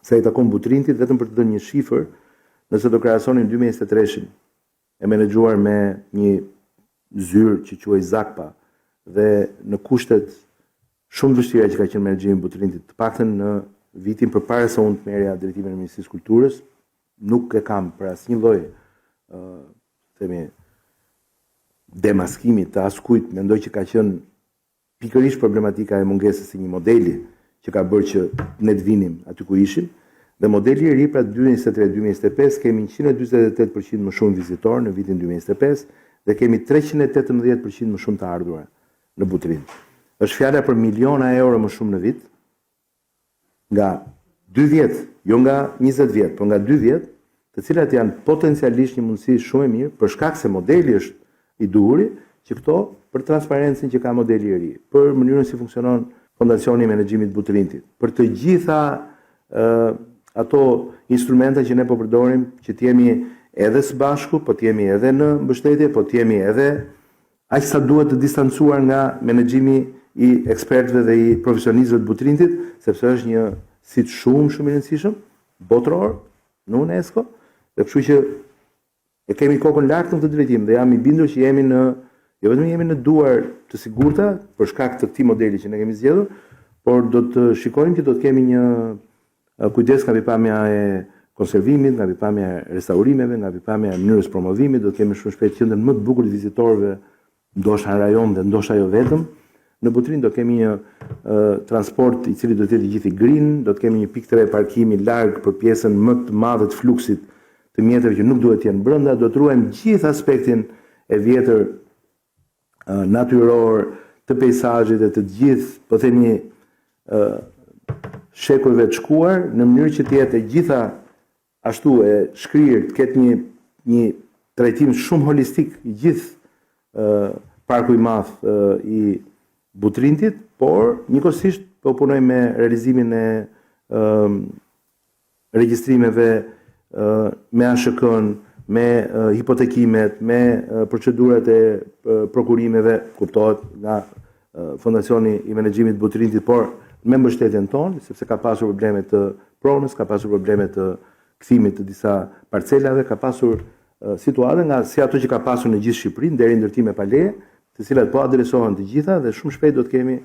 sa i takon Butrintit, vetëm për të dhënë një shifër, nëse do krahasonin 2023-shin e menaxhuar me një zyrë që quhej Zakpa dhe në kushtet shumë vështira që ka qenë menaxhimi i Butrintit, të paktën në vitin përpara se unë të merrja drejtimin e Ministrisë Kulturës, nuk e kam për asnjë lloj demaskimi të askujt, mendoj që ka qenë pikërisht problematika e mungesës së një modeli që ka bërë që ne të vinim aty ku ishim, dhe modeli i ri pra 2023-2025 kemi 148% më shumë vizitorë në vitin 2025 dhe kemi 318% më shumë të ardhurë në Butrin. Është fjala për miliona euro më shumë në vit, nga 2 vjet, jo nga 20 vjet, por nga 2 vjet, të cilat janë potencialisht një mundësi shumë e mirë për shkak se modeli është i duhuri, që këto për transparencën që ka modeli i ri, për mënyrën si funksionon Fondacioni i Menaxhimit Butrintit, për të gjitha ato instrumenta që ne po përdorim, që të jemi edhe së bashku, po të jemi edhe në mbështetje, po të jemi edhe aq sa duhet të distancuar nga menaxhimi i ekspertëve dhe i profesionistëve të Butrintit, sepse është një sit shumë i rëndësishëm botror në UNESCO, dhe kështu që e kemi kokën lart në këtë drejtim dhe jam i bindur që jemi në jo vetëm jemi në duar të sigurta për shkak të këtij modeli që ne kemi zgjedhur, por do të shikojmë që do të kemi një kujdes nga pikpamja e konservimit, nga pikpamja e restaurimeve, nga pikpamja e mënyrës promovimit, do të kemi shumë shpejt qendrën më të bukur të vizitorëve, ndoshta në rajon dhe ndoshta jo vetëm. Në Butrin do kemi një transport i cili do të jetë gjithë i green, do të kemi një pikë 3 parkimi larg për pjesën më të madhe të fluksit të mjeteve që nuk duhet të jenë brenda, do të ruajmë gjithë aspektin e vjetër natyror të peizazhit dhe të gjithë, po themi, shekujve të shkuar në mënyrë që të jetë e gjitha ashtu e shkrirë, të ketë një trajtim shumë holistik i gjithë parku i madh i Butrintit, por njëkohësisht po punojmë me realizimin e regjistrimeve me ASHK-n, me hipotekimet, me procedurat e prokurimeve, kuptohet nga Fondacioni i Menaxhimit Butrintit, por me mbështetjen tonë, sepse ka pasur probleme të pronës, ka pasur probleme të kthimit të disa parcelave, ka pasur situata nga si ato që ka pasur në gjithë Shqipërinë deri në ndërtime pa leje, të cilat po adresohen të gjitha dhe shumë shpejt do të kemi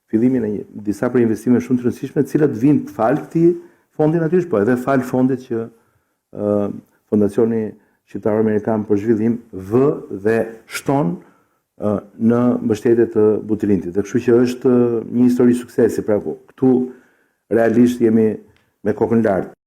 fillimin e disa për investime shumë të rëndësishme, të cilat vijnë fal këtij fondi natyrisht, po edhe fal fondit që Fondacioni Shqiptar Amerikan për Zhvillim vë dhe shton në mbështetje të Butrintit. Dhe kështu që është një histori suksesi, pra këtu realisht jemi me kokën lart.